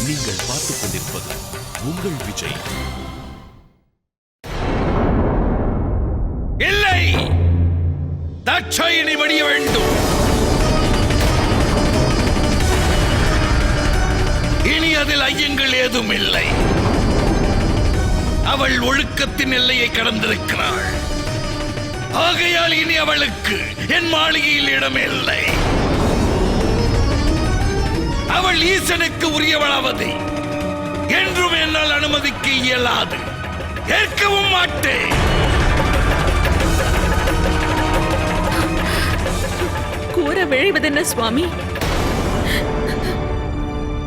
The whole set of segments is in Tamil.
நீங்கள் பார்த்துக் கொண்டிருப்பது உங்கள் விஜய். இல்லை, தாட்சாயினி மடிய வேண்டும். இனி அதில் ஐயங்கள் ஏதும் இல்லை. அவள் ஒழுக்கத்தின் எல்லையை கடந்திருக்கிறாள். ஆகையால் இனி அவளுக்கு என் மாளிகையில் இடமில்லை. அவள் ஈசனுக்கு உரியவளாவது என்றும் என்னால் அனுமதிக்க இயலாது. ஏற்கவும் மாட்டேன். கூற விழைவதென்ன சுவாமி?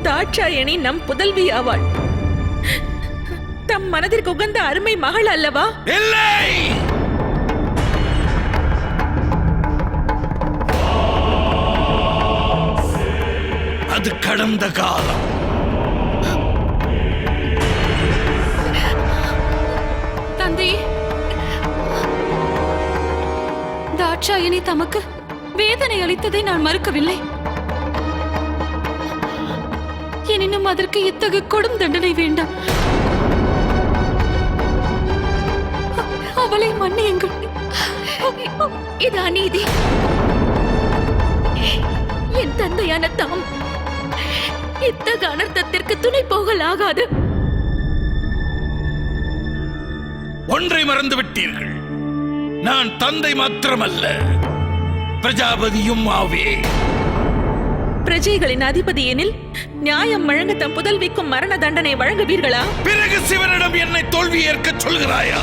தாட்சாயணி நம் புதல்வி ஆவாள். தம் மனதிற்கு உகந்த அருமை மகள் அல்லவா? இல்லை, அது கடந்த காலம். தந்தை, தாட்சாயணி தமக்கு வேதனை அளித்ததை நான் மறுக்கவில்லை. எனினும் அதற்கு இத்தகைய கொடும் தண்டனை வேண்டாம். அவளை மன்னியுங்கள். இது அநீதி. என் தந்தையான தாம் இத்தகைய அனர்த்தத்திற்கு துணை போகலாகாது. ஒன்றை மறந்துவிட்டீர்கள். நான் தந்தை மாத்திரமல்ல, பிரஜாபதியும் ஆவே. பிரஜைகளின் அதிபதி எனில் நியாயம் வழங்க தம் புதல்விக்கும் மரண தண்டனை வழங்குவீர்களா? பிறகு சிவனிடம் என்னை தோல்வி ஏற்க சொல்கிறாயா?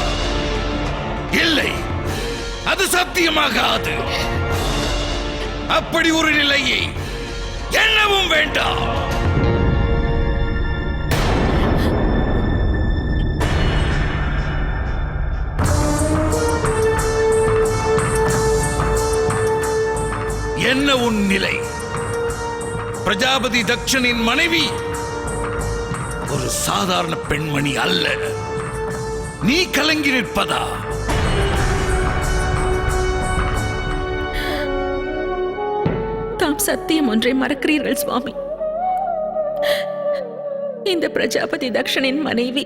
இல்லை, அது சத்தியமாகாது. அப்படி ஒரு நிலையை எண்ணவும் வேண்டாம். என்ன உன் நிலை? பிரஜாபதி தக்ஷனின் மனைவி ஒரு சாதாரண பெண்மணி அல்ல. நீ கலங்கி நிற்பதா? தாம் சத்தியம் ஒன்றை மறக்கிறீர்கள் சுவாமி. இந்த பிரஜாபதி தக்ஷனின் மனைவி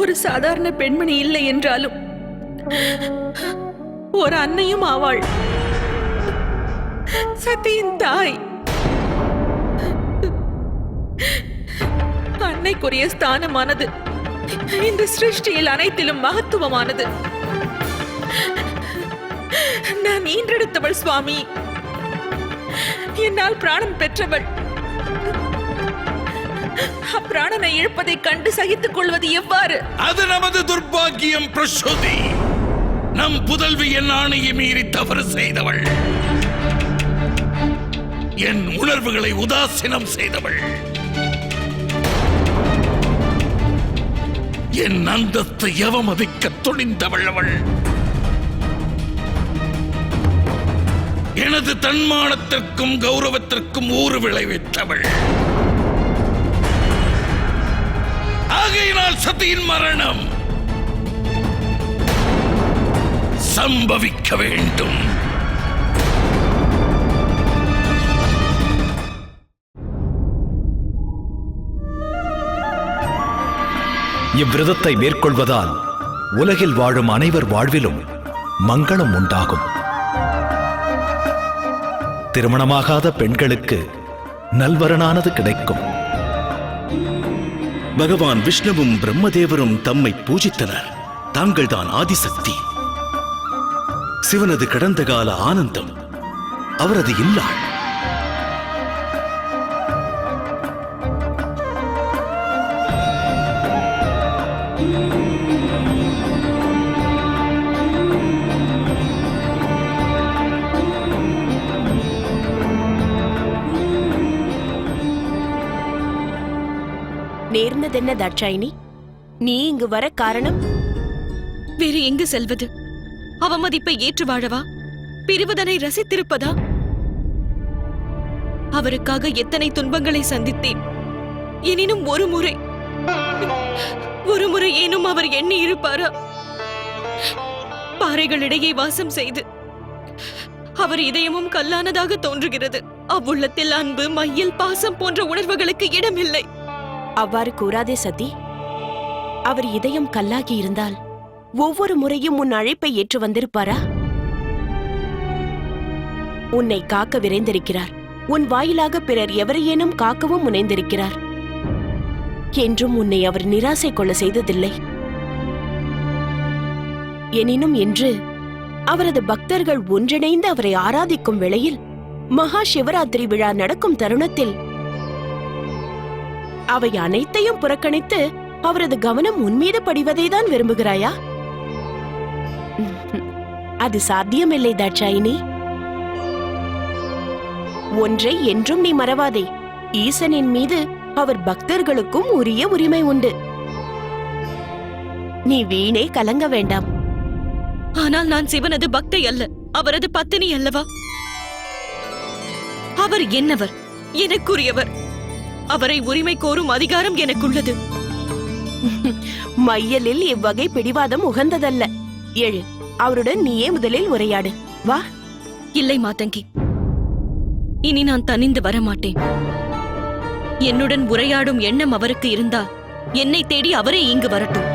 ஒரு சாதாரண பெண்மணி இல்லை என்றாலும் ஒரு அன்னையும் ஆவாள். சத்தியின் தாய். அன்னைக்குரிய ஸ்தானமானது இந்த சிருஷ்டியில் அனைத்திலும் மகத்துவமானது. நான் ஈன்றெடுத்தவள் சுவாமி. என்னால் பிராணன் பெற்றவள். அப்பிராணனை இழப்பதை கண்டு சகித்துக் கொள்வது எவ்வாறு? அது நமது துர்பாக்கியம் பிரசுதி. நம் புதல்வி என் ஆணையை மீறி தவறு செய்தவள். என் உணர்வுகளை உதாசீனம் செய்தவள். என் அந்தத்தை அவமதிக்க துணிந்தவள் அவள். எனது தன்மானத்திற்கும் கௌரவத்திற்கும் ஊறு விளைவித்தவள். ஆகையினால் சதியின் மரணம் சம்பவிக்க வேண்டும். இவ்விரதத்தை மேற்கொள்வதால் உலகில் வாழும் அனைவர் வாழ்விலும் மங்களம் உண்டாகும். திருமணமாகாத பெண்களுக்கு நல்வரனானது கிடைக்கும். பகவான் விஷ்ணுவும் பிரம்மதேவரும் தம்மை பூஜித்தனர். தாங்கள்தான் ஆதிசக்தி. சிவனது கடந்த கால ஆனந்தம் அவரது இல்லாள். நேர்ந்ததென்ன தாட்சாயினி? நீ இங்கு வர காரணம்? வேறு எங்கு செல்வது? அவமதிப்பை ஏற்று வாழவா? பிரிவதனை ரசித்திருப்பதா? அவருக்காக எத்தனை துன்பங்களை சந்தித்தேன். எனினும் ஒரு முறை ஏனும் அவர் எண்ணி இருப்பாரா? பாறைகளிடையே வாசம் செய்து அவர் இதயமும் கல்லானதாக தோன்றுகிறது. அவ்வுள்ளத்தில் அன்பு, மையல், பாசம் போன்ற உணர்வுகளுக்கு இடமில்லை. அவ்வாறு கூறாதே சதி. அவர் இதயம் கல்லாகி இருந்தால் ஒவ்வொரு முறையும் உன் அழைப்பை ஏற்று வந்திருப்பாரா? உன்னை காக்க விரைந்திருக்கிறார். உன் வாயிலாக பிறர் எவரையேனும் காக்கவும் முனைந்திருக்கிறார். என்றும் உன்னை அவர் நிராசை கொள்ள செய்ததில்லை. எனினும் இன்று அவரது பக்தர்கள் ஒன்றிணைந்து அவரை ஆராதிக்கும் வேளையில், மகா சிவராத்திரி விழா நடக்கும் தருணத்தில் அவை அனைத்தையும் புறக்கணித்து அவரது கவனம் உன்மீது படிவதைதான் விரும்புகிறாயா? அது சாத்தியமில்லை தாட்சாயினி. ஒன்றை என்றும் நீ மறவாதே. ஈசனின் மீது அவர் பக்தர்களுக்கும் உரிய உரிமை உண்டு. நீ வீணே கலங்க வேண்டாம். ஆனால் நான் சிவனது பக்தை அல்ல, அவரது பத்தினி அல்லவா? அவர் என்னவர்? எனக்குரியவர். அவரை உரிமை கோரும் அதிகாரம் எனக்குள்ளது. மையலில் இவ்வகை பிடிவாதம் உகந்ததல்ல. எழு, அவருடன் நீயே முதலில் உரையாடு. வா. இல்லை மாதங்கி, இனி நான் தனிந்து வரமாட்டேன். என்னுடன் உரையாடும் எண்ணம் அவருக்கு இருந்தால் என்னை தேடி அவரே இங்கு வரட்டும்.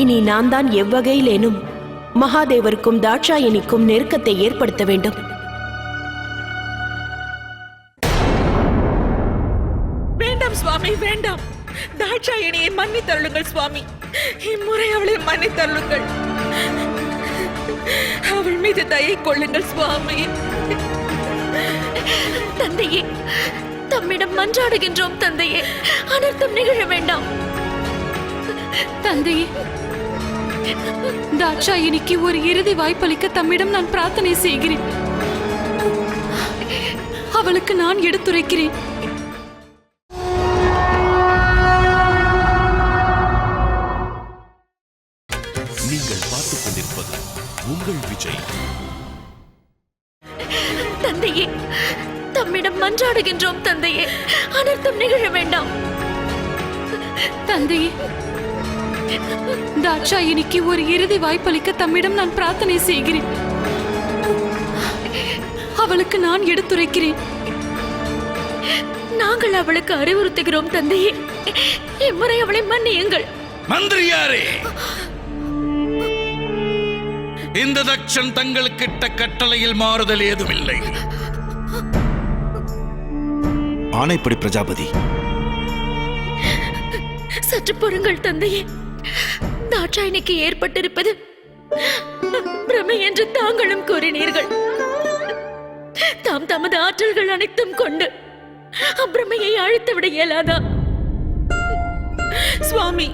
இனி நான் தான் எவ்வகையிலேனும் மகாதேவருக்கும் தாட்சாயணிக்கும் நெருக்கத்தை ஏற்படுத்த வேண்டும். வேண்டாம் சுவாமி, வேண்டாம். தாட்சாயணியை மன்னித்தருளுங்கள் சுவாமி. இம்முறை அவளை மன்னித்தருளுங்கள். அவள் மீது தயை கொள்ளுங்கள் சுவாமி. தந்தையே, தம்மிடம் மன்றாடுகின்றோம் தந்தையே, அனர்த்தம் நிகழ வேண்டாம். தந்தையே, தாட்சாயணிக்கு ஒரு இறுதி வாய்ப்பளிக்க தம்மிடம் நான் பிரார்த்தனை செய்கிறேன். அவளுக்கு நான் எடுத்துரைக்கிறேன். நீங்கள் பார்த்துக் கொண்டிருப்பது உங்கள் விஜய். தந்தையே, தம்மிடம் மன்றாடுகின்றோம் தந்தையே, அனர்த்தம் நிகழ வேண்டாம். தந்தையே, தாட்சாயணிக்கு ஒரு இறுதி வாய்ப்பளிக்க தம்மிடம் நான் பிரார்த்தனை செய்கிறேன். அவளுக்கு நான் எடுத்துரைக்கிறேன். நாங்கள் அவளுக்கு அறிவுறுத்துகிறோம் தந்தையே, இம்முறை அவளை மன்னியுங்கள். மந்திரியாரே, இந்த தக்ஷன் தங்களுக்கு இட்ட கட்டளையில் மாறுதல் ஏதுமில்லை. ஆணைப்படி பிரஜாபதி. சற்று பொறுங்கள் தந்தையே. தாட்சாயணிக்கு ஏற்பட்டிருப்பது பிரமை என்று தாங்களும் கூறினீர்கள். தாம் தமது ஆற்றல்கள் அனைத்தும் கொண்டு அப்பிரமையை அழித்துவிட இயலாதா? சுவாமி,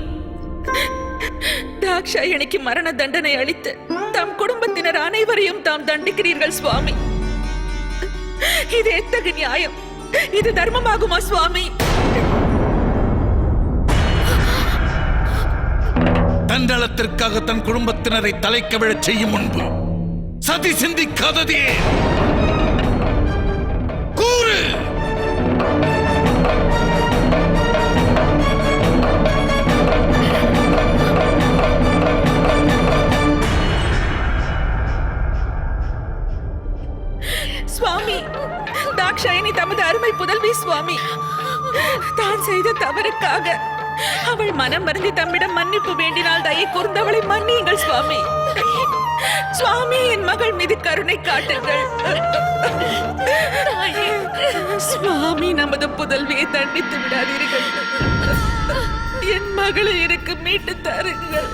தாட்சாயணிக்கு மரண தண்டனை அளித்து தம் குடும்பத்தினர் அனைவரையும் தாம் தண்டிக்கிறீர்கள் சுவாமி. இது எத்தகைய நியாயம்? இது தர்மமாகுமா சுவாமி? தண்டலத்திற்காக தன் குடும்பத்தினரை தலைக்க விழச் செய்யும் முன்பு சதி சிந்திக்காததே. கூறு. சுவாமி, தாட்சாயணி தமது அருமை புதல்வி சுவாமி. தான் செய்த தவறுக்காக அவள் மனம் வருந்தி தம்மிடம் மன்னிப்பு வேண்டினால் தயை கூர்ந்தவளை மன்னியுங்கள் சுவாமி. சுவாமி, என் மகள் மீது கருணை காட்டுங்கள். சுவாமி, நமது புதல்வியை தண்டித்து விடாதீர்கள். என் மகளை எனக்கு மீட்டு தாருங்கள்.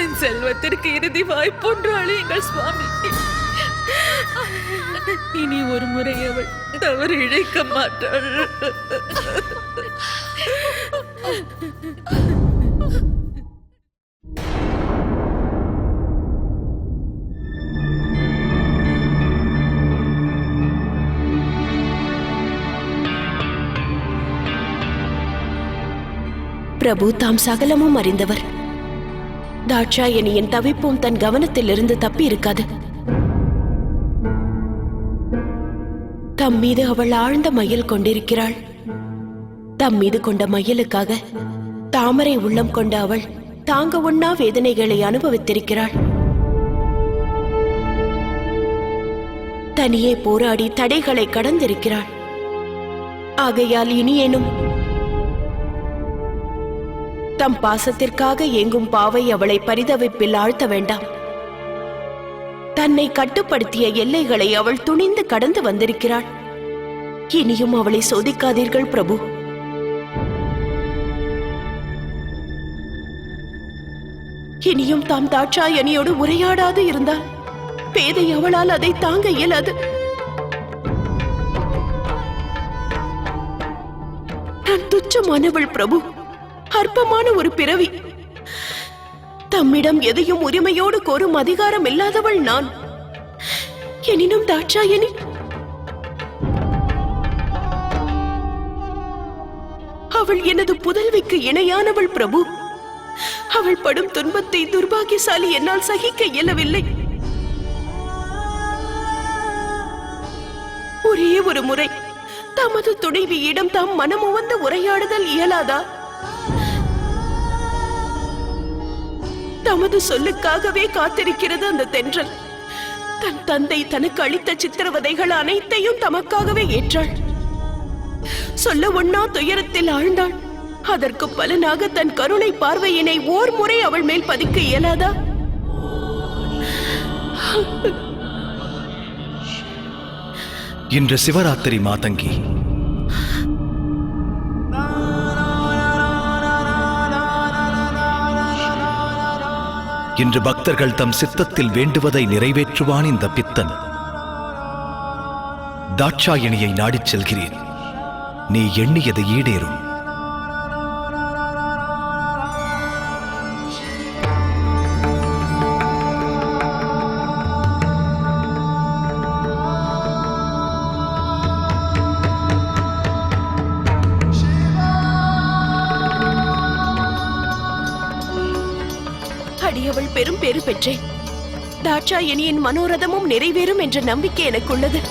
என் செல்வத்திற்கு இறுதி வாய்ப்பொன்று அழியுங்கள் சுவாமி. இனி ஒரு முறை அவள் தவறு இழைக்க மாட்டாள். பிரபு தாம் சகலமும் அறிந்தவர். தாட்சாயணியின் தவிப்பும் தன் கவனத்திலிருந்து தப்பி இருக்காது. தம் மீது அவள் ஆழ்ந்த மையல் கொண்டிருக்கிறாள். தம் மீது கொண்ட மையலுக்காக தாமரை உள்ளம் கொண்ட அவள் தாங்க உண்ணா வேதனைகளை அனுபவித்திருக்கிறாள். தனியே போராடி தடைகளை கடந்திருக்கிறாள். ஆகையால் இனியேனும் தம் பாசத்திற்காக ஏங்கும் பாவை அவளை பரிதவிப்பில் ஆழ்த்த வேண்டாம். தன்னை கட்டுப்படுத்திய எல்லைகளை அவள் துணிந்து கடந்து வந்திருக்கிறாள். இனியும் அவளை சோதிக்காதீர்கள் பிரபு. இனியும் தாம் தாட்சாயணியோடு உரையாடாது இருந்தால் பேதை அவளால் அதை தாங்க இயலாது. நான் துச்சமானவள் பிரபு, அற்பமான ஒரு பிறவி. தம்மிடம் எதையும் உரிமையோடு கோரும் அதிகாரம் இல்லாதவள் நான். எனினும் தாட்சாயணி அவள் எனது புதல்விக்கு இணையானவள் பிரபு. அவள் படும் துன்பத்தை துர்பாகியசாலி என்னால் சகிக்க இயலவில்லை. ஒரே ஒரு முறை தமது துணைவியிடம் தாம் மனமுவந்து உரையாடுதல் இயலாதா? தமது சொல்லுக்காகவே காத்திருக்கிறது அந்த தென்றல். தன் தந்தை தனக்கு அளித்த சித்திரவதைகள் அனைத்தையும் தமக்காகவே ஏற்றாள். சொல்ல ஒண்ணா துயரத்தில் ஆழ்ந்தாள். அதற்கு பலனாக தன் கருணை பார்வையினை ஓர் முறை அவள் மேல் பதிக்க இயலாதா? இன்று சிவராத்திரி மாதங்கி. இன்று பக்தர்கள் தம் சித்தத்தில் வேண்டுவதை நிறைவேற்றுவான் இந்த பித்தன். தாட்சாயணியை நாடிச் செல்கிறேன். நீ எண்ணியது ஈடேறும். அடியவள் பெரும் பேறு பெற்றேன். தாட்சாயணியின் மனோரதமும் நிறைவேறும் என்ற நம்பிக்கை எனக்குள்ளது.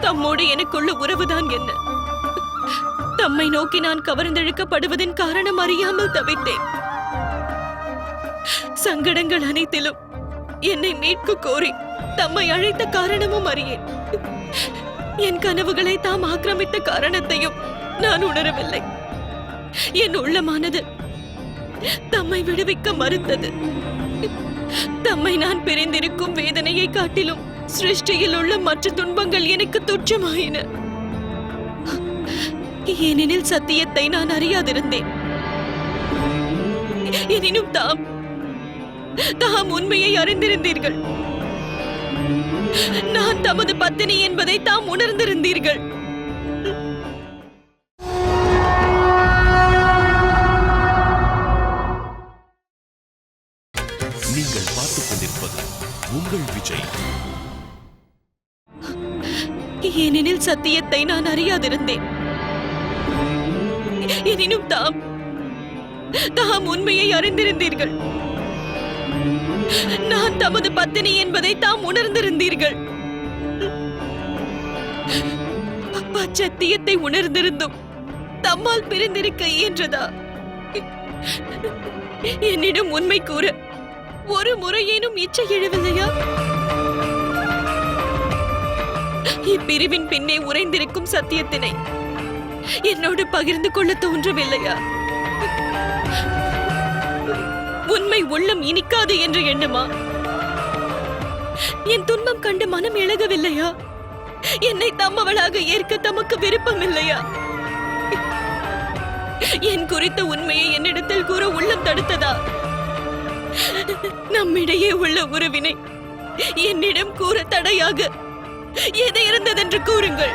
தம்மோடு எனக்குள்ள உறவுதான் என்ன? தம்மை நோக்கி நான் கவர்ந்தெழுக்கப்படுவதின் காரணம் அறியாமல் தவித்தேன். சங்கடங்கள் அனைத்திலும் என்னை மீட்க கோரி தம்மை அழைத்த காரணமும் அறியேன். என் கனவுகளை தாம் ஆக்கிரமித்த காரணத்தையும் நான் உணரவில்லை. என் உள்ளமானது தம்மை விடுவிக்க மறுத்தது. தம்மை நான் பிரிந்திருக்கும் வேதனையை காட்டிலும் சிருஷ்டியில் உள்ள மற்ற துன்பங்கள் எனக்கு துச்சமாயின. ஏனெனில் சத்தியத்தை நான் அறியாதிருந்தேன். எனினும் தாம் உண்மையை அறிந்திருந்தீர்கள். நான் தமது பத்தினி என்பதை தாம் உணர்ந்திருந்தீர்கள். நீங்கள் பார்த்துக் கொண்டிருப்பது உங்கள் விஜய். ஏனெனில் சத்தியத்தை நான் அறியாதிருந்தேன். எனினும் தாம் உண்மையை அறிந்திருந்தீர்கள். நான் தமது பத்தினி என்பதை தாம் உணர்ந்திருந்தீர்கள். சத்தியத்தை உணர்ந்திருந்தும் தம்மால் பிரிந்திருக்க இயன்றதா? என்னிடம் உண்மை கூற ஒரு முறையேனும் இச்சை எழவில்லையா? இப்பிரிவின் பின்னே உறைந்திருக்கும் சத்தியத்தினை என்னோடு பகிர்ந்து கொள்ள தோன்றவில்லையா? உண்மை உள்ளம் இனிக்காது என்ற எண்ணமா? என் துன்பம் கண்டு மனம் இழகவில்லையா? என்னை தம்மவளாக ஏற்க தமக்கு விருப்பம் இல்லையா? என் குறித்த உண்மையை என்னிடத்தில் கூற உள்ளம் தடுத்ததா? நம்மிடையே உள்ள உறவினை என்னிடம் கூற தடையாக எது இருந்ததென்று கூறுங்கள்.